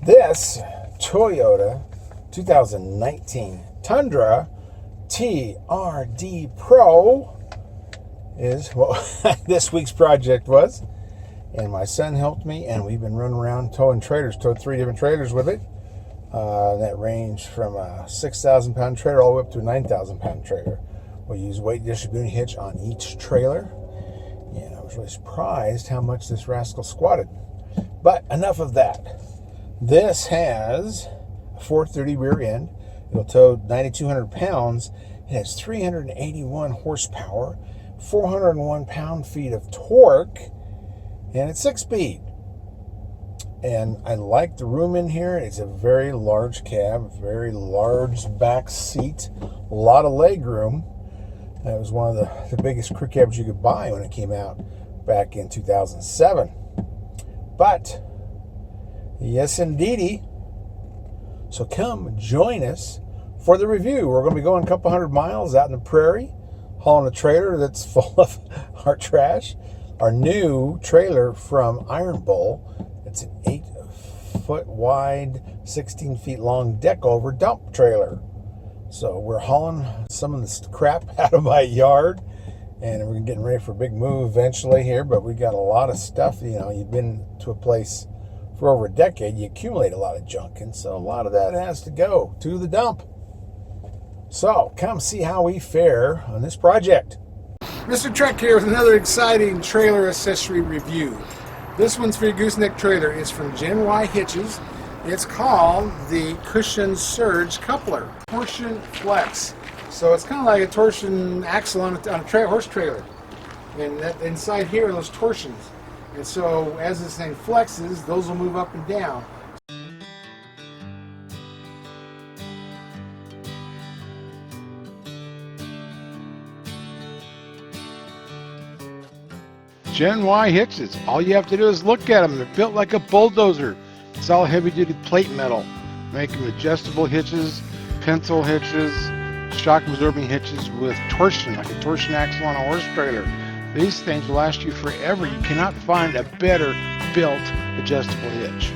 This Toyota 2019 Tundra TRD Pro is what this week's project was. And my son helped me, and we've been running around towing trailers. Towed 3 different trailers with it. That ranged from a 6,000 pound trailer all the way up to a 9,000 pound trailer. We use weight distributing hitch on each trailer. And I was really surprised how much this rascal squatted. But enough of that. This has a 430 rear end. It'll tow 9,200 pounds. It has 381 horsepower, 401 pound-feet of torque, and it's 6-speed. And I like the room in here. It's a very large cab, very large back seat, a lot of leg room. That was one of the biggest crew cabs you could buy when it came out back in 2007. But yes, indeedy. So come join us for the review. We're going to be going a couple hundred miles out in the prairie, hauling a trailer that's full of our trash. Our new trailer from Iron Bowl. It's an 8-foot wide, 16 feet long deck over dump trailer. So we're hauling some of this crap out of my yard, and we're getting ready for a big move eventually here, but we got a lot of stuff. You know, you've been to a place for over a decade, you accumulate a lot of junk, and so a lot of that has to go to the dump. So come see how we fare on this project. Mr. Trek here with another exciting trailer accessory review. This one's for your Gooseneck trailer. It's from Gen Y Hitches. It's called the Cushion Surge Coupler, Torsion Flex. So it's kind of like a torsion axle on a horse trailer. And that inside here are those torsions. And so as this thing flexes, those will move up and down. Gen Y hitches. All you have to do is look at them. They're built like a bulldozer. It's all heavy-duty plate metal. Make them adjustable hitches, pencil hitches, shock-absorbing hitches with torsion, like a torsion axle on a horse trailer. These things will last you forever. You cannot find a better built adjustable hitch.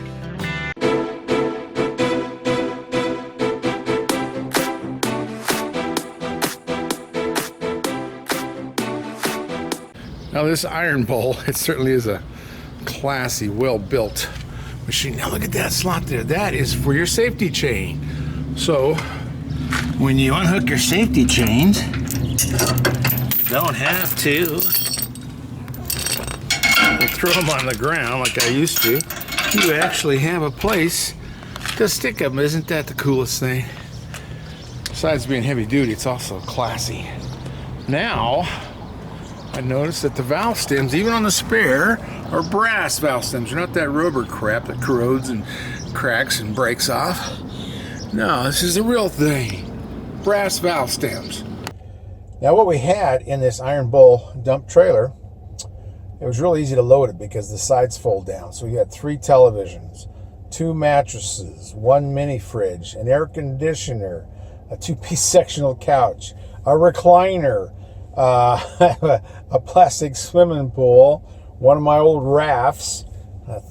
Now this Iron Bowl, it certainly is a classy, well-built machine. Now look at that slot there. That is for your safety chain. So when you unhook your safety chains, you don't have to throw them on the ground like I used to. You actually have a place to stick them. Isn't that the coolest thing? Besides being heavy duty, it's also classy. Now I noticed that the valve stems, even on the spare, are brass valve stems. They're not that rubber crap that corrodes and cracks and breaks off. No, this is the real thing. Brass valve stems. Now what we had in this Iron Bowl dump trailer, it was really easy to load it because the sides fold down. So we had 3 televisions, 2 mattresses, 1 mini fridge, an air conditioner, a 2-piece sectional couch, a recliner, a plastic swimming pool, one of my old rafts,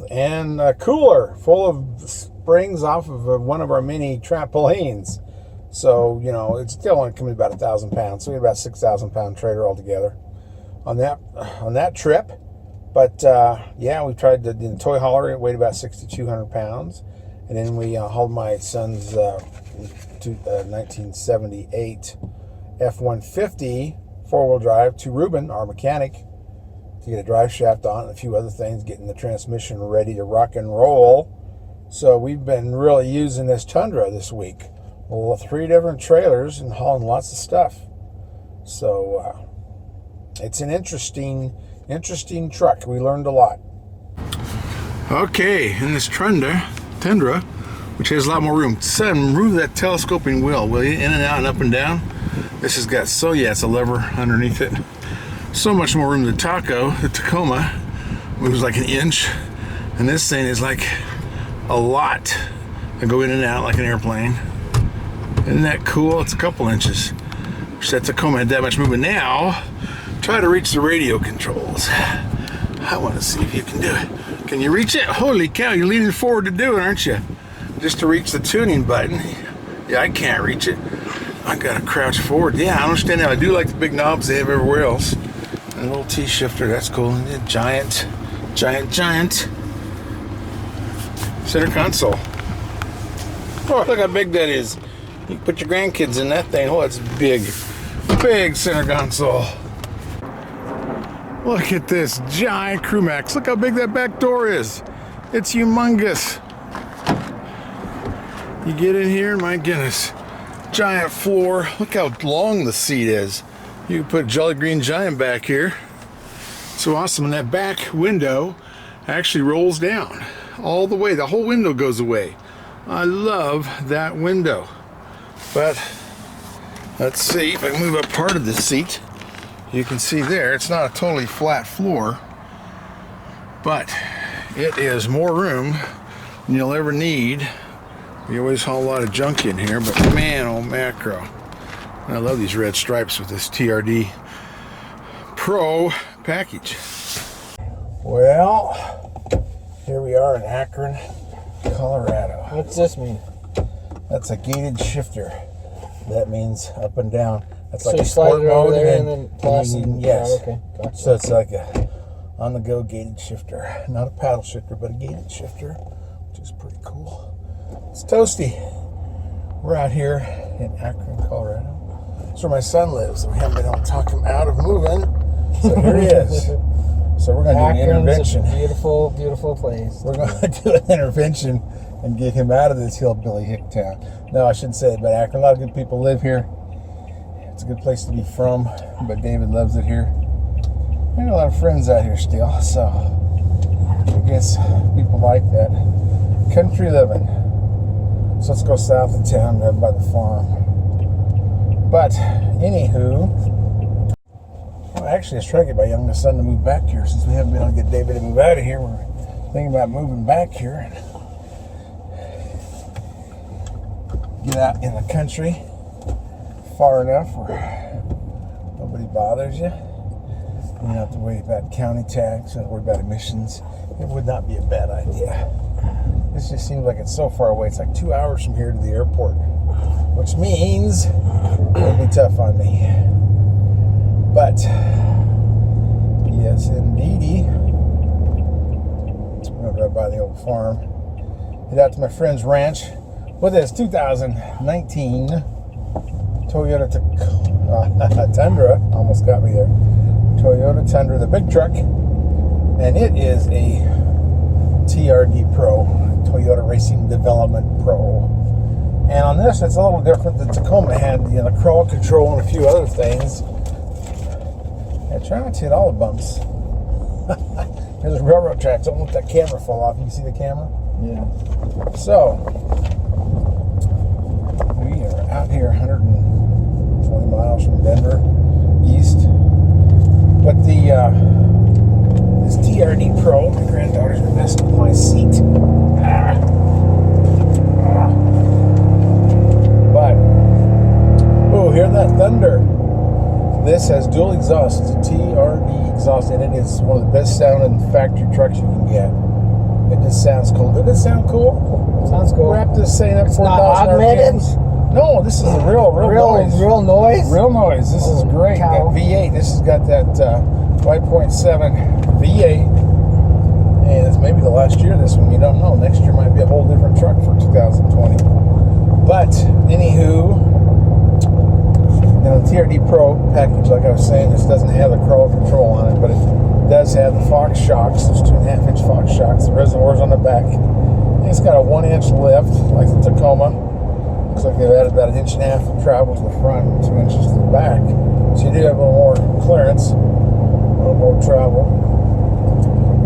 and a cooler full of springs off of one of our mini trampolines. So, you know, it's still only coming about 1,000 pounds. So we had about 6,000 pound trailer altogether on that trip. But yeah, we tried the toy hauler. It weighed about 6,200 pounds. And then we hauled my son's 1978 F-150 4-wheel drive to Ruben, our mechanic, to get a drive shaft on and a few other things, getting the transmission ready to rock and roll. So we've been really using this Tundra this week. 3 different trailers and hauling lots of stuff. So it's an interesting truck. We learned a lot. Okay, in this Tundra, which has a lot more room. Son, move that telescoping wheel, will you? In and out and up and down. This has got, so yeah, it's a lever underneath it. So much more room than the Tacoma, which was like 1 inch. And this thing is like a lot. I go in and out like an airplane. Isn't that cool? It's a couple inches. Wish that Tacoma had that much movement. Now, try to reach the radio controls. I want to see if you can do it. Can you reach it? Holy cow, you're leaning forward to do it, aren't you? just to reach the tuning button. Yeah, I can't reach it. I gotta crouch forward. Yeah, I understand that. I do like the big knobs they have everywhere else. And a little T shifter, that's cool. And a giant center console. Oh, look how big that is. You can put your grandkids in that thing. Oh, it's big center console. Look at this giant Crewmax. Look how big that back door is. It's humongous. You get in here, my goodness. Giant floor. Look how long the seat is. You can put Jolly Green Giant back here. So awesome. And that back window actually rolls down all the way. The whole window goes away. I love that window. But let's see if I can move up part of the seat. You can see there, it's not a totally flat floor, but it is more room than you'll ever need. You always haul a lot of junk in here, but man, oh macro. And I love these red stripes with this TRD Pro package. Well, here we are in Akron, Colorado. What's this mean? That's a gated shifter. That means up and down. That's So like you a slide sport it over mode, there and and then plus and yes. yeah, okay. Gotcha. So it's like a on-the-go gated shifter. Not a paddle shifter, but a gated shifter, which is pretty cool. It's toasty. We're out here in Akron, Colorado. That's where my son lives. We haven't been able to talk him out of moving. So here he is. So we're going to do an intervention. A beautiful, beautiful place. We're going to do an intervention and get him out of this hillbilly hick town. No, I shouldn't say it, but Akron, a lot of good people live here. It's a good place to be from, but David loves it here. I got a lot of friends out here still, so I guess people like that country living. So let's go south of town, right by the farm. But anywho, well, actually, I was trying to get my youngest son to move back here since we haven't been able to get David to move out of here. We're thinking about moving back here. Get out in the country far enough where nobody bothers you. You don't have to worry about county tax, you don't worry about emissions. It would not be a bad idea. This just seems like it's so far away. It's like 2 hours from here to the airport, which means it'll be tough on me. But yes, indeedy. I'm gonna drive by the old farm. Head out to my friend's ranch with this 2019 Toyota Tundra. Almost got me there. Toyota Tundra, the big truck, and it is a TRD Pro, Toyota Racing Development Pro. And on this, it's a little different. The Tacoma had the crawl control and a few other things. Yeah, try not to hit all the bumps. There's railroad tracks. Don't let that camera fall off. You can see the camera? Yeah. So, we are out here 120 miles from Denver, east. But this TRD Pro, my granddaughter's been messing with my seat. But, oh, hear that thunder? This has dual exhaust. It's a TRD exhaust, and it is one of the best sounding factory trucks you can get. It just sounds cool. Did it sound cool? Sounds cool. Wrap this thing up 4,000 augmented? RPMs. No, this is a real noise. Real noise? Real noise. This is great. Cow. That V8. This has got that 5.7 V8. And it's maybe the last year of this one. You don't know. Next year might be a whole different truck for 2020. But, anywho, now the TRD Pro package, like I was saying, this doesn't have the crawl control on it, but it does have the Fox shocks. There's 2.5-inch Fox shocks. The reservoir's on the back. And it's got a 1-inch lift, like the Tacoma. Looks like they've added about 1.5 inches of travel to the front and 2 inches to the back. So you do have a little more clearance, a little more travel.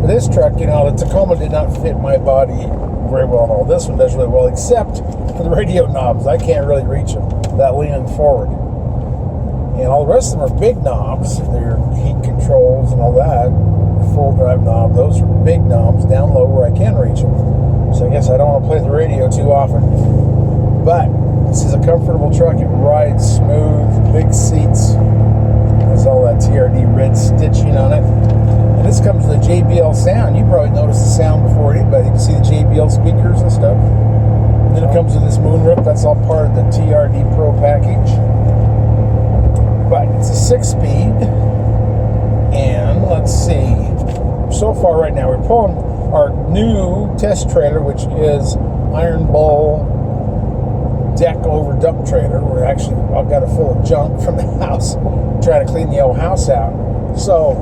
But this truck, the Tacoma did not fit my body very well at all. This one does really well, except for the radio knobs. I can't really reach them without leaning forward. And all the rest of them are big knobs. They're heat controls and all that. Full drive knob. Those are big knobs down low where I can reach them. So I guess I don't want to play the radio too often. But this is a comfortable truck. It rides smooth, big seats. There's all that TRD red stitching on it. And this comes with a JBL sound. You probably noticed the sound before anybody. You can see the JBL speakers and stuff. TRD Pro package. But it's a 6-speed. And let's see. So far right now, we're pulling our new test trailer, which is Iron Bowl deck over dump trailer. I've got it full of junk from the house, trying to clean the old house out. So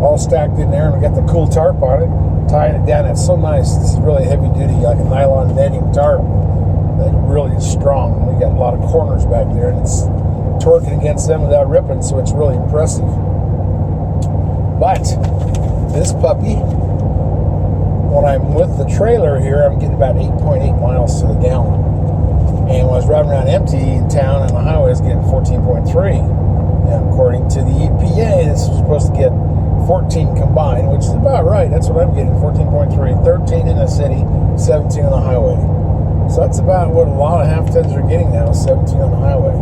all stacked in there, and we got the cool tarp on it, tying it down. It's so nice. This is really heavy duty, like a nylon netting tarp that really is strong. We got a lot of corners back there, and it's torquing against them without ripping, so it's really impressive. But this puppy, when I'm with the trailer here, I'm getting about 8.8 miles to the gallon. And when I was driving around empty in town on the highway, I was getting 14.3. And according to the EPA, this was supposed to get 14 combined, which is about right. That's what I'm getting, 14.3. 13 in the city, 17 on the highway. So that's about what a lot of half-tons are getting now, 17 on the highway.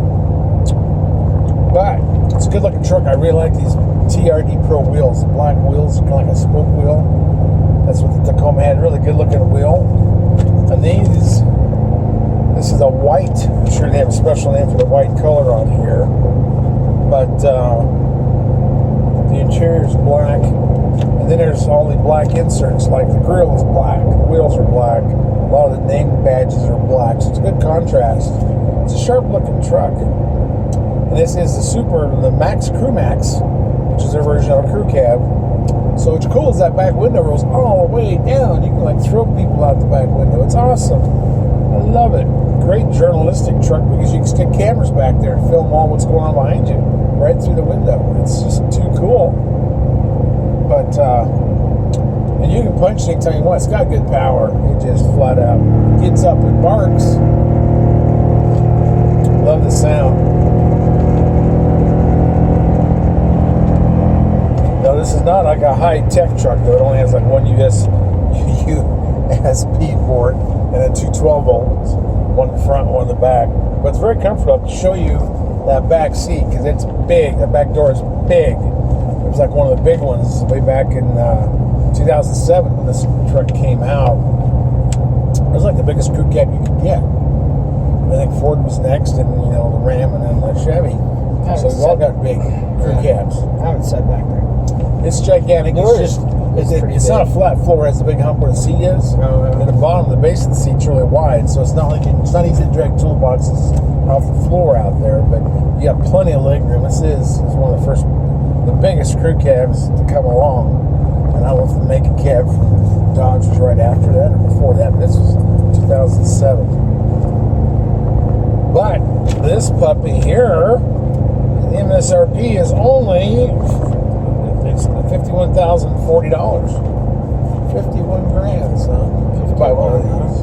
But it's a good-looking truck. I really like these TRD Pro wheels. The black wheels, kind of like a spoke wheel. That's what the Tacoma had, really good-looking wheel. And this is a white. I'm sure they have a special name for the white color on here. But the interior is black. And then there's all the black inserts, like the grill is black, the wheels are black, a lot of the name badges are black. So it's a good contrast. It's a sharp-looking truck. And this is the Max Crew Max, which is their version of a crew cab. So what's cool is that back window rolls all the way down. You can like throw people out the back window. It's awesome. I love it. Great journalistic truck because you can stick cameras back there and film all what's going on behind you right through the window. It's just too cool. But and you can punch anytime you want. It's got good power. It just flat out gets up and barks. Love the sound. No, this is not like a high-tech truck, though. It only has like one USB port and then two 12-volts, one in the front, one in the back. But it's very comfortable. To show you that back seat because it's big. The back door is big. It was like one of the big ones way back in 2007 when this truck came out. It was like the biggest crew cab you could get. I think Ford was next, and the Ram, and then the Chevy. So we've all got big crew cabs. I haven't sat back there. It's gigantic. It's not a flat floor. It has a big hump where the seat is. And the bottom, the base of the seat's really wide, so it's not easy to drag toolboxes off the floor out there. But you got plenty of leg room. This is one of the biggest crew cabs to come along. And I don't know if the make a cab from Dodge was right after that or before that. But this was 2007. But this puppy here, the MSRP is only $51,040. 51 grand, son. To buy one of these.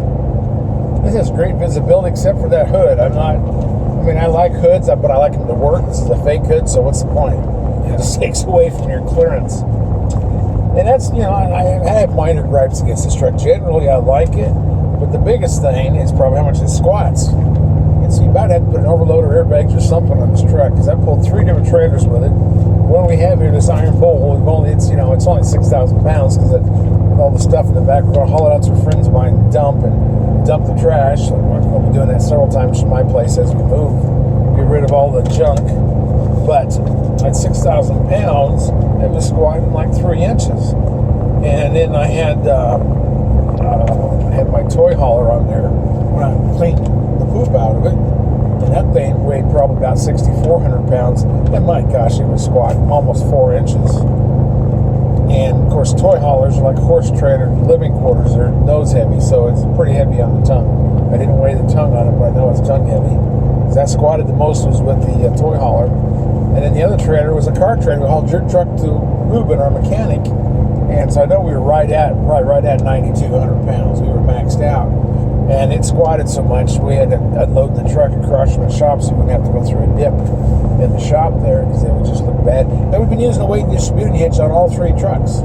This has great visibility except for that hood. I like hoods, but I like them to work. This is a fake hood, so what's the point? It just takes away from your clearance. And that's, I have minor gripes against this truck. Generally, I like it, but the biggest thing is probably how much it squats. And so you about have to put an overload or airbags or something on this truck, because I pulled 3 different trailers with it. One we have here, this Iron Bowl, it's only 6,000 pounds because all the stuff in the back. We're going to haul it out to a friend's of mine and dump the trash. So we're going to be doing that several times from my place as we move. Get rid of all the junk. But at 6,000 pounds, it was squatting like 3 inches. And then I had my toy hauler on there when I cleaned the poop out of it. And that thing weighed probably about 6,400 pounds. And my gosh, it was squatting almost 4 inches. And of course, toy haulers are like horse trailer living quarters. They're nose heavy, so it's pretty heavy on the tongue. I didn't weigh the tongue on it, but I know it's tongue heavy. That squatted the most was with the toy hauler. And then the other trailer was a car trailer. We hauled your truck to Ruben, our mechanic. And so I know we were right at 9,200 pounds. We were maxed out. And it squatted so much, we had to unload the truck across from the shop so we wouldn't have to go through a dip in the shop there because it would just look bad. And we've been using a weight distributing hitch on all 3 trucks.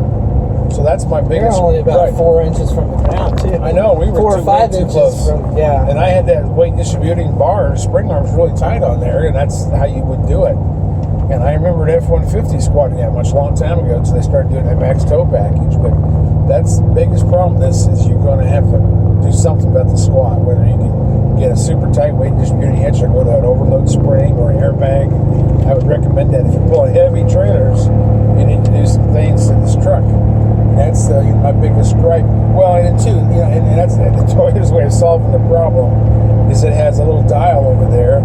So that's my biggest. You're only about 4 inches from the ground, too. I know, we were 4 or 5 inches close. from, yeah. And I had that weight distributing bar, spring arms really tight on there, and that's how you would do it. And I remember an F-150 squatting that much a long time ago, so they started doing that max tow package. But that's the biggest problem with this is you're going to have to do something about the squat, whether you can get a super tight weight distributed hitch or go to an overload spring or an airbag. I would recommend that if you're pulling heavy trailers, you need to do some things to this truck. And that's my biggest gripe. Well, and two, and that's the Toyota's way of solving the problem is it has a little dial over there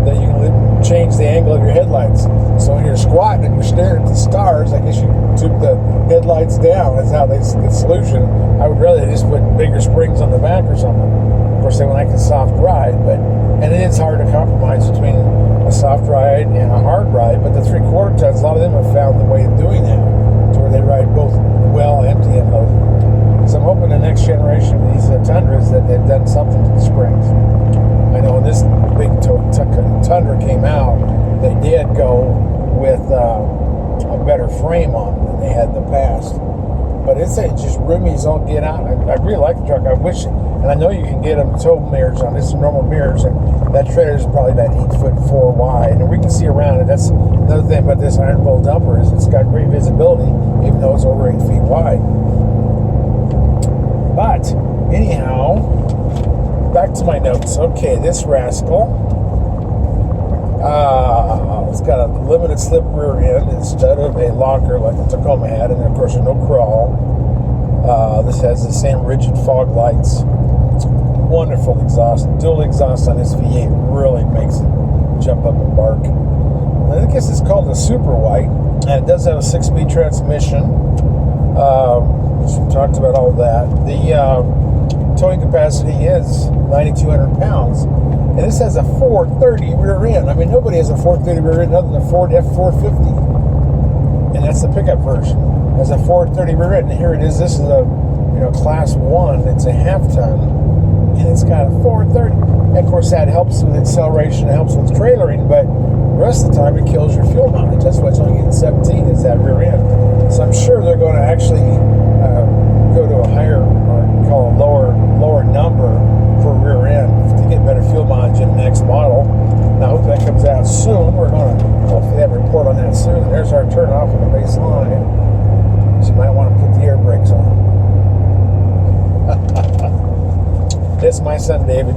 that you can change the angle of your headlights. So when you're squatting and you're staring at the stars, I guess you took the headlights down. That's how they get the solution. I would rather just put bigger springs on the back or something. Of course, they would like a soft ride, and it is hard to compromise between a soft ride and a hard ride. But the 3/4 tons, a lot of them have found the way of doing that, to where they ride both well, empty, and loaded. So I'm hoping the next generation of these Tundras that they've done something to the springs. I know when this big Tundra came out, they did go with a better frame on it than they had in the past. But it's just roomy as all get out. I really like the truck. I wish, and I know you can get them tow mirrors on this, normal mirrors, and that trailer is probably about 8'4" wide, and we can see around it. That's another thing about this iron bowl dumper is it's got great visibility, even though it's over 8 feet wide. But anyhow, back to my notes. Okay, this rascal. It's got a limited slip rear end instead of a locker like the Tacoma had, and of course no crawl. This has the same rigid fog lights. It's wonderful exhaust, dual exhaust on this V8 really makes it jump up and bark. I guess it's called a super white, and it does have a 6-speed transmission. So we talked about all that. The towing capacity is 9,200 pounds. And this has a 430 rear end. I mean, nobody has a 430 rear end other than the Ford F450. And that's the pickup version. It has a 430 rear end. And here it is. This is a class 1. It's a half ton. And it's got a 430. And of course, that helps with acceleration. It helps with trailering. But the rest of the time, it kills your fuel mileage. That's why it's only getting 17 is that rear end. So I'm sure they're going to actually go to a higher, or call a lower number for rear end to get better fuel mileage in the next model. Now, I hope that comes out soon. We're going to hopefully have a report on that soon. There's our turn off on the base line. So you might want to put the air brakes on. This is my son, David.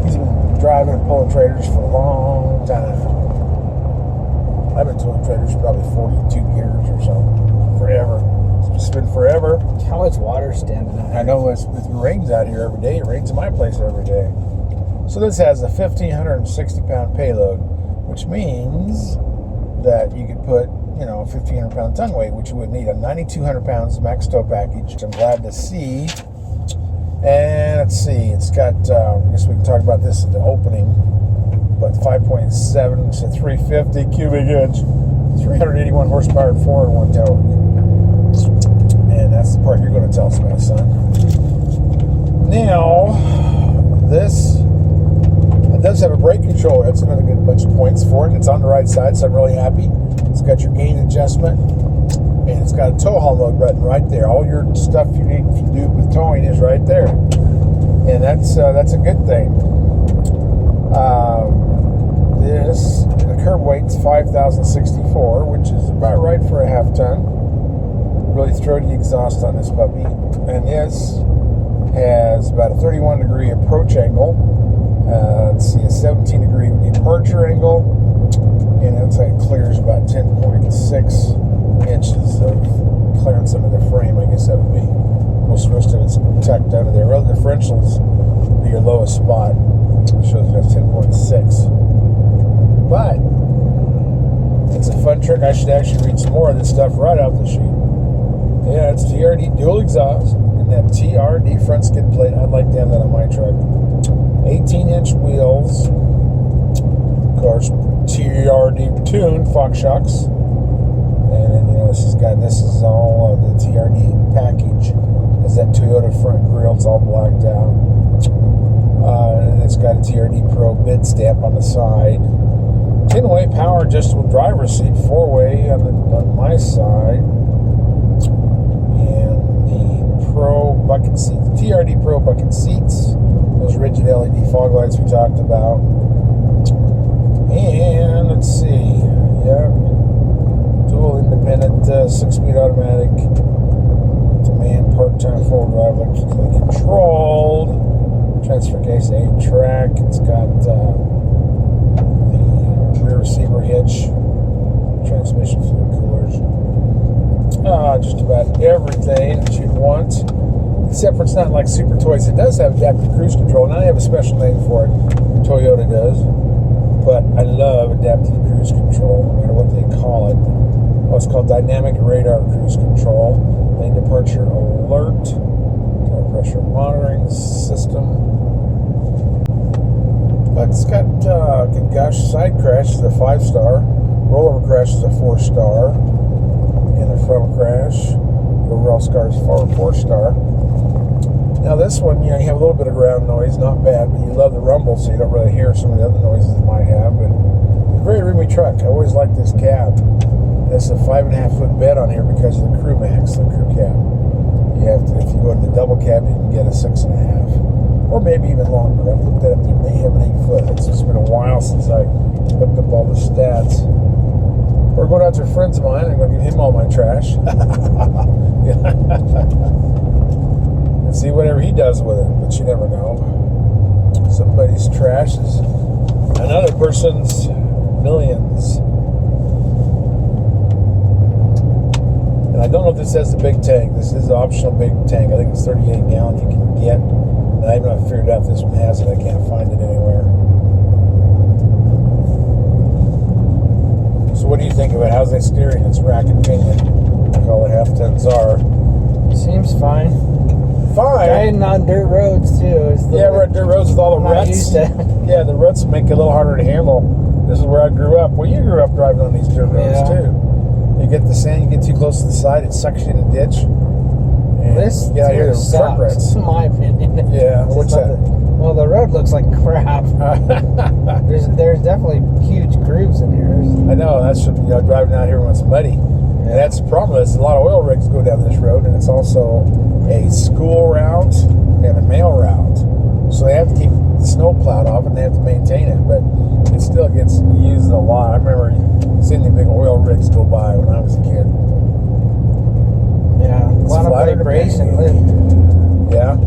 He's been driving and pulling trailers for a long time. I've been towing trailers for probably 42 years or so. Forever. It's been forever. How much water standing out? I know it rains out here every day. It rains in my place every day. So this has a 1,560-pound payload, which means that you could put, a 1,500-pound tongue weight, which you would need a 9,200 pounds max tow package, which I'm glad to see. And let's see, it's got, I guess we can talk about this at the opening, but 5.7 to 350 cubic inch, 381 horsepower, and 401 torque. And that's the part you're going to tell us about, son. Now, this it does have a brake control. That's another good bunch of points for it. It's on the right side, so I'm really happy. It's got your gain adjustment, and it's got a tow haul mode button right there. All your stuff you need to do with towing is right there, and that's a good thing. The curb weight's 5,064, which is about right for a half ton. Really throw the exhaust on this puppy, and this has about a 31-degree approach angle. Let's see, a 17-degree departure angle, and it looks like it clears about 10.6 inches of clearance under the frame. I guess that would be most of it's tucked under there. Rather, the differentials would be your lowest spot. It shows that's 10.6. But it's a fun trick. I should actually read some more of this stuff right out the chute. Yeah, it's TRD dual exhaust and that TRD front skid plate. I'd like to have that on my truck. 18-inch wheels. Of course, TRD tuned Fox shocks. And then, this is all the TRD package. Has that Toyota front grille. It's all blacked out. And it's got a TRD Pro bid stamp on the side. 10-way power adjustable driver's seat, 4-way on my side. And the Pro bucket seats, TRD Pro bucket seats, those rigid LED fog lights we talked about. And let's see, dual independent 6-speed automatic, demand part-time 4-wheel drive electrically controlled. transfer case 8 track. It's got the rear receiver hitch, transmission fluid coolers, just about everything that you'd want, except for it's not like Super Toys. It does have adaptive cruise control, and I have a special name for it. Toyota does, but I love adaptive cruise control, no matter what they call it. Oh, it's called dynamic radar cruise control, lane departure alert, tire pressure monitoring system. But it's got, good gosh, side crash is a 5-star, rollover crash is a 4-star, and the frontal crash, the overall scar is 4-star. Now this one, you have a little bit of ground noise, not bad, but you love the rumble, so you don't really hear some of the other noises it might have. But it's a very roomy truck. I always like this cab. It's a 5.5-foot bed on here because of the crew max, the crew cab. You have to, if you go into the double cab, you can get a 6.5, or maybe even longer. I've looked that up. They may have an 8-foot. It's just been a while since I looked up all the stats. We're going out to friends of mine. I'm going to give him all my trash. And see whatever he does with it, but you never know. Somebody's trash is another person's millions. And I don't know if this has the big tank. This is an optional big tank. I think it's 38 gallon you can get. And I haven't figured out if this one has it. I can't find it anywhere. So what do you think of it? How's the steering? It's rack and pinion, like all the half-tons are. Seems fine. Fine. Riding on dirt roads too. Yeah, we're at dirt roads with all the ruts. Yeah, the ruts make it a little harder to handle. This is where I grew up. Well, you grew up driving on these dirt roads too. You get the sand, you get too close to the side, it sucks you in a ditch. And this out here, the truck ruts. in my opinion. Yeah, what's that? Well, the road looks like crap. There's definitely huge grooves in here. I know, that's driving out here when it's muddy. And that's the problem. Is a lot of oil rigs go down this road, and it's also a school route and a mail route. So they have to keep the snow plowed off, and they have to maintain it. But it still gets used a lot. I remember seeing the big oil rigs go by when I was a kid. Yeah, a lot of vibration. Yeah,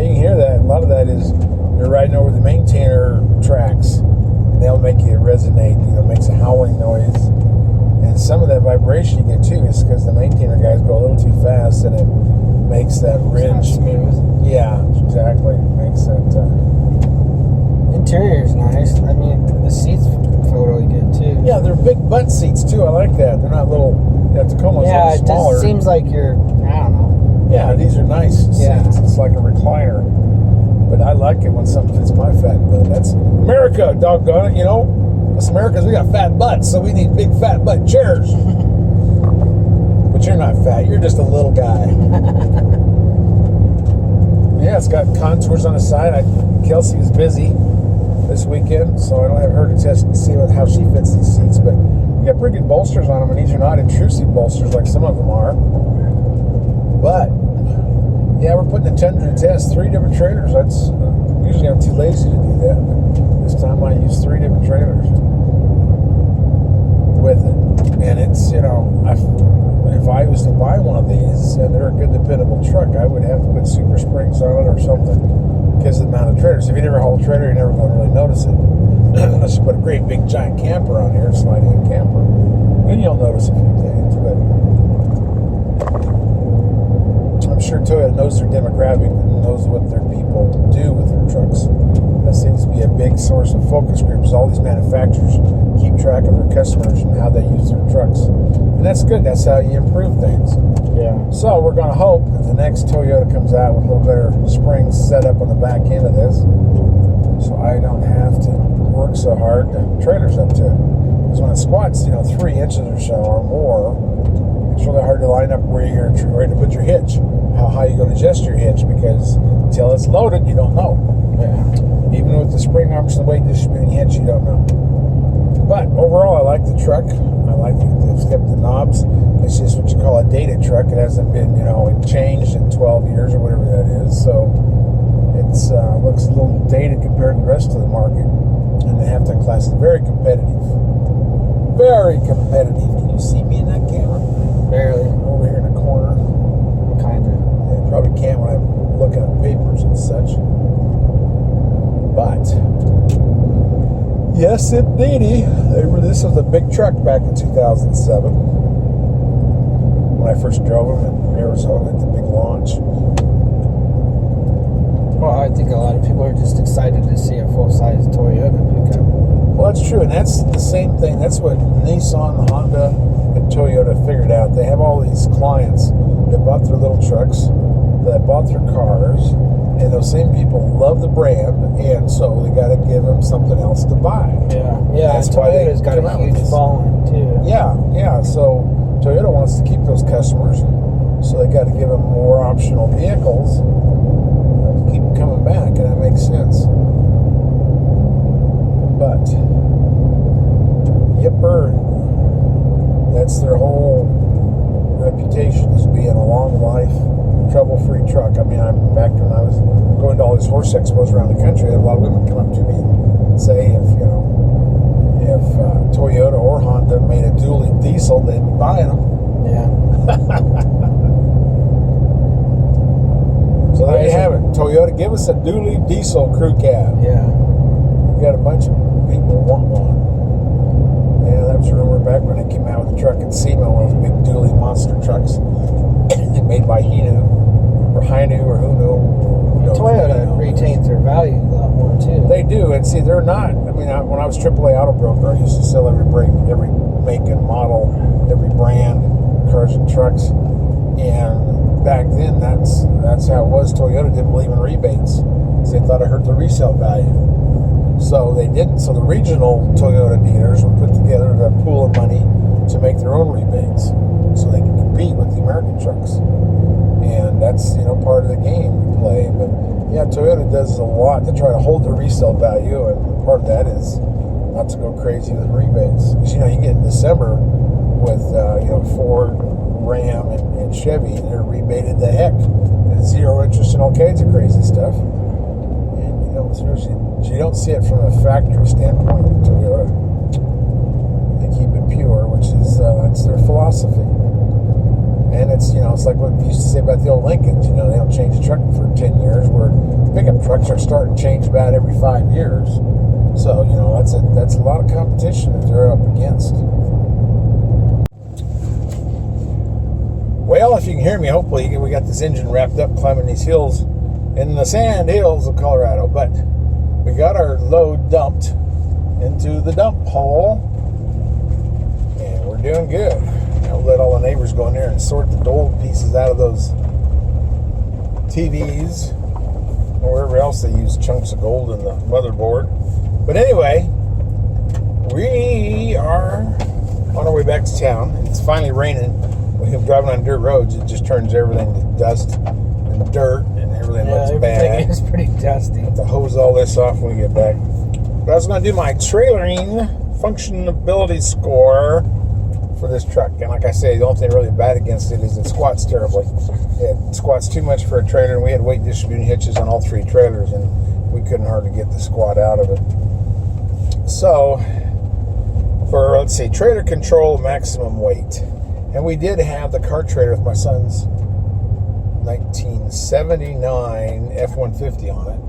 you can hear that. A lot of that is they're riding over the maintainer tracks, and they'll make it resonate. It makes a howling noise. And some of that vibration you get too is because the maintainer guys go a little too fast, and it makes that ridge smooth. Yeah, exactly. It makes that. Interior is nice. I mean, the seats feel really good too. Yeah, they're big butt seats too. I like that. They're not little. Tacoma's yeah, a little smaller. It just seems like you're. I don't know. Yeah, these are nice seats. Yeah. It's like a recliner. But I like it when something fits my fat butt. That's America, doggone it. Us Americans, we got fat butts, so we need big fat butt chairs. But you're not fat, you're just a little guy. Yeah, it's got contours on the side. Kelsey was busy this weekend, so I don't have her to test and see how she fits these seats. But we got pretty good bolsters on them, and these are not intrusive bolsters like some of them are. But yeah, we're putting the Tundra to test. 3 different trailers. Usually I'm too lazy to do that, but this time I used 3 different trailers with it. And it's, if I was to buy one of these and they're a good dependable truck, I would have to put super springs on it or something because of the amount of trailers. If you never haul a trailer, you're never going to really notice it. Unless you put a great big giant camper on here, sliding in camper, then you'll notice a few things. But I'm sure Toyota knows their demographic and knows what their people do with their trucks. That seems to be a big source of focus groups. All these manufacturers keep track of their customers and how they use their trucks. And that's good. That's how you improve things. Yeah. So we're going to hope that the next Toyota comes out with a little better springs set up on the back end of this, so I don't have to work so hard to trailers up to it. Because when it squats, 3 inches or so or more, it's really hard to line up where you're ready to put your hitch. How high you're going to adjust your hitch, because until it's loaded, you don't know. Yeah. Even with the spring arms and the weight distributing hitch, you don't know. But overall, I like the truck. I like they've kept the knobs. It's just what you call a dated truck. It hasn't been, it changed in 12 years or whatever that is. So it looks a little dated compared to the rest of the market. And the half-ton class is very competitive. Very competitive. Can you see me in that camera? Barely. Over here in the corner. Kind of. Yeah, probably can't when I'm looking at papers and such. Yes, indeedy. This was a big truck back in 2007 when I first drove them in Arizona at the big launch. Well, I think a lot of people are just excited to see a full-size Toyota pickup. Well, that's true, and that's the same thing. That's what Nissan, Honda, and Toyota figured out. They have all these clients that bought their little trucks, that bought their cars, and those same people love the brand, and so they got to give them something else to buy. Yeah. That's why Toyota's got a huge following too. Yeah. So Toyota wants to keep those customers, so they got to give them more optional vehicles to keep them coming back, and that makes sense. But yipper, that's their whole reputation, is being a long life, trouble-free truck. I mean, back when I was going to all these horse expos around the country, I had a lot of women come up to me and say if Toyota or Honda made a dually diesel, they'd be buying them. Yeah. So there you have it. Toyota, give us a dually diesel crew cab. Yeah. We got a bunch of people want one. Yeah, that was a rumor back when they came out with the truck at SEMA, one of those big dually monster trucks made by Hino or who knows. Toyota retains their value a lot more too. They do, and see, they're not. I mean, when I was AAA Auto Broker, I used to sell every make and model, every brand, cars and trucks. And back then, that's how it was. Toyota didn't believe in rebates, because they thought it hurt the resale value. So they didn't. So the regional Toyota dealers would put together a pool of money to make their own rebates, so they could compete with the American trucks. And that's part of the game we play. But yeah, Toyota does a lot to try to hold their resale value, and part of that is not to go crazy with rebates. Because you get in December with Ford, Ram, and Chevy, and they're rebated the heck, and zero interest and all kinds of crazy stuff. And you don't see it from a factory standpoint with Toyota. They keep it pure, which is that's their philosophy. And it's like what we used to say about the old Lincolns. They don't change the truck for 10 years. Where pickup trucks are starting to change about every 5 years. So that's a lot of competition that they're up against. Well, if you can hear me, hopefully we got this engine wrapped up climbing these hills in the sand hills of Colorado. But we got our load dumped into the dump hole, and we're doing good. I'll let all the neighbors go in there and sort the gold pieces out of those TVs or wherever else they use chunks of gold in the motherboard. But anyway, we are on our way back to town. It's finally raining. When you're driving on dirt roads, it just turns everything to dust and dirt, and everything looks bad. Everything is pretty dusty. I have to hose all this off when we get back. But I was going to do my trailering functionability score for this truck. And like I say, the only thing really bad against it is it squats terribly. It squats too much for a trailer, and we had weight distributing hitches on all three trailers, and we couldn't hardly get the squat out of it. So, for, let's see, trailer control maximum weight. And we did have the car trailer with my son's 1979 F-150 on it,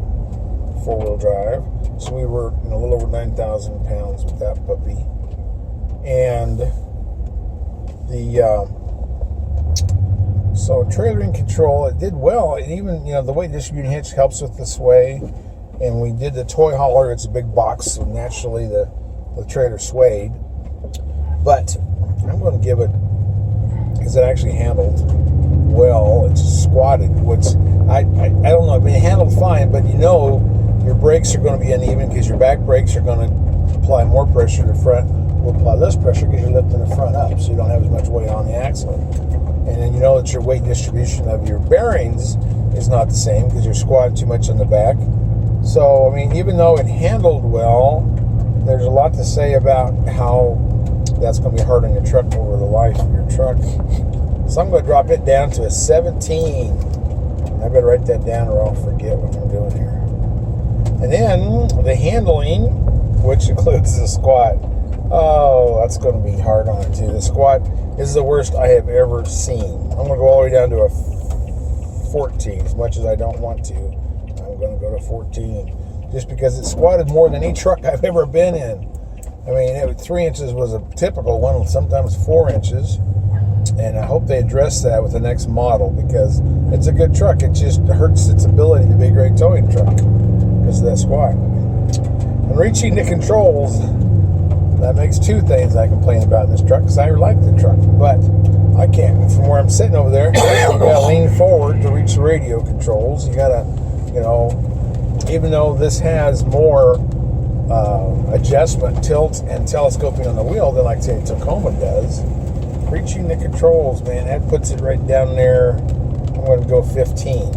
four-wheel drive. So we were a little over 9,000 pounds with that puppy. And so trailering control, it did well. And even, the weight distributing hitch helps with the sway. And we did the toy hauler. It's a big box, so naturally the trailer swayed. But I'm going to give it, because it actually handled well. It's squatted, which I don't know. I mean, it handled fine, but your brakes are going to be uneven because your back brakes are going to apply more pressure. The front will apply less pressure because you're lifting the front up, so you don't have as much weight on the axle. And then that your weight distribution of your bearings is not the same because you're squatting too much on the back. So, I mean, even though it handled well, there's a lot to say about how that's going to be hard on your truck over the life of your truck. So I'm going to drop it down to a 17. I better write that down or I'll forget what I'm doing here. And then the handling, which includes the squat. Oh, that's going to be hard on it too. The squat is the worst I have ever seen. I'm going to go all the way down to a 14, as much as I don't want to. I'm going to go to 14. just because it squatted more than any truck I've ever been in. I mean, 3 inches was a typical one, sometimes 4 inches. And I hope they address that with the next model, because it's a good truck. It just hurts its ability to be a great towing truck because of that squat. And reaching the controls, that makes two things I complain about in this truck, because I like the truck, but I can't. From where I'm sitting over there, you gotta lean forward to reach the radio controls. You gotta, even though this has more adjustment, tilt, and telescoping on the wheel than, like, say, Tacoma does, reaching the controls, man, that puts it right down there. I'm going to go 15.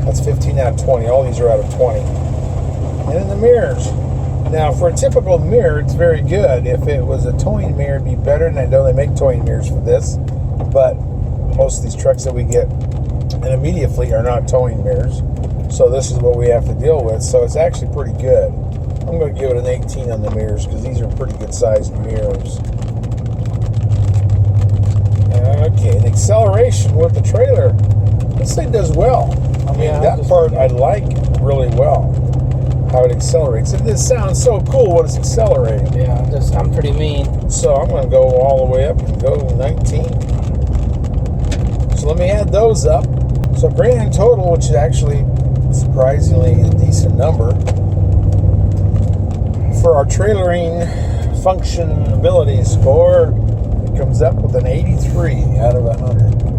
That's 15 out of 20. All these are out of 20. And then the mirrors. Now, for a typical mirror, it's very good. If it was a towing mirror, it'd be better. And I know they make towing mirrors for this, but most of these trucks that we get in a media fleet are not towing mirrors. So this is what we have to deal with. So it's actually pretty good. I'm going to give it an 18 on the mirrors, because these are pretty good sized mirrors. Okay, the acceleration with the trailer, this thing does well. I mean, that part I like really well, how it accelerates. And this sounds so cool when it's accelerating. Yeah, I'm pretty mean. So I'm going to go all the way up and go 19. So let me add those up. So grand total, which is actually surprisingly a decent number, for our trailering functionability score, it comes up with an 83 out of 100.